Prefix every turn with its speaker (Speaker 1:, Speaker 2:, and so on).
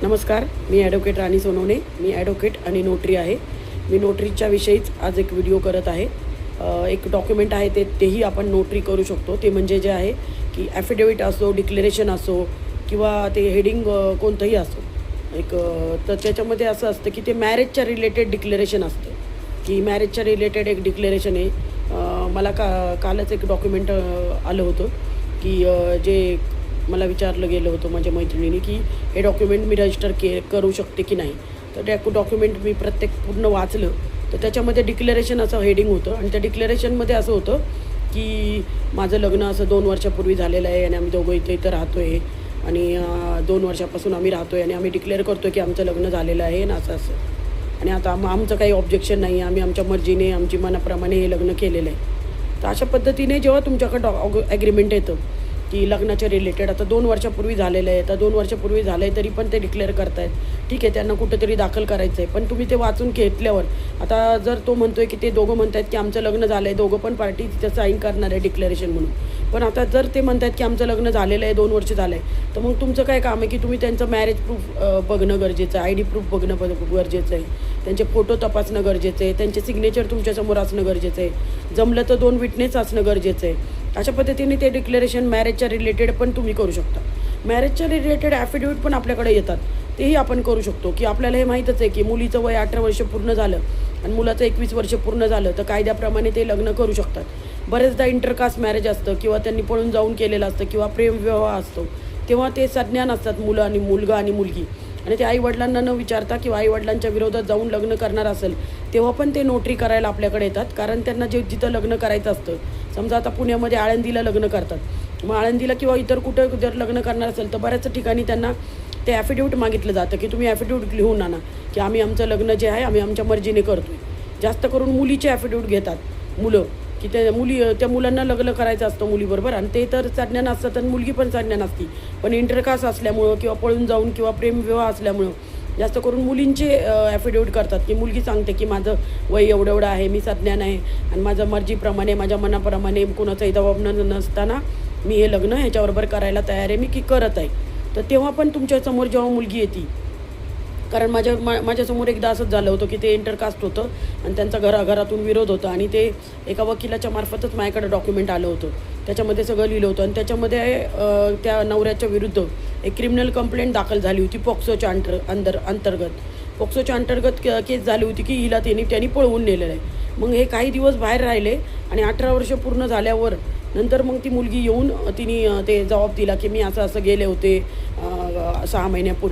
Speaker 1: नमस्कार, मी ॲडव्होकेट राणी सोनवणे. मी ॲडव्होकेट आणि नोटरी आहे. मी नोटरीच्या विषयीच आज एक व्हिडिओ करत आहे. एक डॉक्युमेंट आहे तेही आपण नोटरी करू शकतो. ते म्हणजे जे आहे की ॲफिडेविट असो, डिक्लेरेशन असो किंवा ते हेडिंग कोणतंही असो. तर त्याच्यामध्ये असं असतं की ते मॅरेजच्या रिलेटेड डिक्लेरेशन असतं की मॅरेजच्या रिलेटेड एक डिक्लेरेशन आहे. मला कालच एक डॉक्युमेंट आलं होतं की जे मला विचारलं गेलं होतं माझ्या मैत्रिणीने की हे डॉक्युमेंट मी रजिस्टर करू शकते की नाही. तर त्या डॉक्युमेंट मी पूर्ण वाचलं. तर त्याच्यामध्ये डिक्लेरेशन असं हेडिंग होतं आणि त्या डिक्लेरेशनमध्ये असं होतं की माझं लग्न असं 2 वर्षापूर्वी झालेलं आहे आणि आम्ही दोघं इथं राहतो आहे आणि 2 वर्षापासून आम्ही राहतो आहे आणि आम्ही डिक्लेअर करतो की आमचं लग्न झालेलं आहे आणि असं आणि आता आमचं काही ऑब्जेक्शन नाही आहे. आम्ही आमच्या मर्जीने आमची मनाप्रमाणे हे लग्न केलेलं आहे. तर अशा पद्धतीने जेव्हा तुमच्याकडं ॲग्रीमेंट येतं की लग्नाच्या रिलेटेड आता 2 वर्षापूर्वी झालेलं आहे, तर 2 वर्षापूर्वी झालं आहे तरी पण ते डिक्लेअर करतायत. ठीक आहे, त्यांना कुठंतरी दाखल करायचं आहे. पण तुम्ही ते वाचून घेतल्यावर आता जर तो म्हणतो आहे की ते दोघं म्हणत आहेत की आमचं लग्न झालं आहे, दोघं पण पार्टी तिथं साईन करणार आहे डिक्लेरेशन म्हणून. पण आता जर ते म्हणत आहेत की आमचं लग्न झालेलं आहे, 2 वर्ष झालं आहे, तर मग तुमचं काय काम आहे की तुम्ही त्यांचं मॅरेज प्रूफ बघणं गरजेचं आहे, ID प्रूफ बघणं गरजेचं आहे, त्यांचे फोटो तपासणं गरजेचं आहे, त्यांचे सिग्नेचर तुमच्यासमोर असणं गरजेचं आहे, जमलं तर 2 विटनेस असणं गरजेचं आहे. अशा पद्धतीने ते डिक्लेरेशन मॅरेजच्या रिलेटेड पण तुम्ही करू शकता. मॅरेजच्या रिलेटेड ॲफिडेविट पण आपल्याकडे येतात, तेही आपण करू शकतो की आपल्याला हे माहीतच आहे की मुलीचं वय 18 वर्ष पूर्ण झालं आणि मुलाचं 21 वर्ष पूर्ण झालं तर कायद्याप्रमाणे ते लग्न करू शकतात. बरेचदा इंटरकास्ट मॅरेज असतं किंवा त्यांनी पळून जाऊन केलेलं असतं किंवा प्रेमविवाह असतो, तेव्हा ते सज्ञान असतात मुलगा आणि मुलगी आणि ते आईवडिलांना न विचारता किंवा आईवडिलांच्या विरोधात जाऊन लग्न करणार असेल तेव्हा पण ते नोटरी करायला आपल्याकडे येतात. कारण त्यांना जिथं लग्न करायचं असतं, समजा आता पुण्यामध्ये आळंदीला लग्न करतात, मग आळंदीला किंवा इतर कुठं जर लग्न करणार असेल तर बऱ्याच ठिकाणी त्यांना ते ॲफिडेविट मागितलं जातं की तुम्ही ॲफिडेविट लिहून आणा की आम्ही आमचं लग्न जे आहे आम्ही आमच्या मर्जीने करतो आहे. जास्त करून मुलीचे ॲफिडेविट घेतात मुलं की त्या मुलांना लग्न करायचं असतं मुलीबरोबर आणि ते तर सज्ञान असतात आणि मुलगी पण सज्ञान असती. पण इंटरकास्ट असल्यामुळं किंवा पळून जाऊन किंवा प्रेमविवाह असल्यामुळं जास्त करून मुलींचे ॲफिडेविट करतात की मुलगी सांगते की माझं वय एवढं आहे, मी सज्ञान आहे आणि माझं मर्जीप्रमाणे माझ्या मनाप्रमाणे कोणाचाही दबाव नसताना मी हे लग्न ह्याच्याबरोबर करायला तयार आहे मी की करत आहे. तर तेव्हा पण तुमच्यासमोर जेव्हा मुलगी येते, कारण माझ्यासमोर एकदा असंच झालं होतं की ते इंटरकास्ट होतं आणि त्यांचा घरातून विरोध होता आणि ते एका वकिलाच्या मार्फतच माझ्याकडे डॉक्युमेंट आलं होतं. त्याच्यामध्ये सगळं लिहिलं होतं आणि त्याच्यामध्ये त्या नवऱ्याच्या विरुद्ध एक क्रिमिनल कंप्लेंट दाखल झाली होती पोक्सोच्या अंतर्गत. पोक्सोच्या अंतर्गत केस झाली होती की हिला त्यांनी पळवून नेलेलं आहे. मग हे काही दिवस बाहेर राहिले आणि 18 वर्ष पूर्ण झाल्यावर नंतर मग ती मुलगी येऊन तिने ते जबाब दिला की मी असं गेले होते 6 महिन्यापूर्वी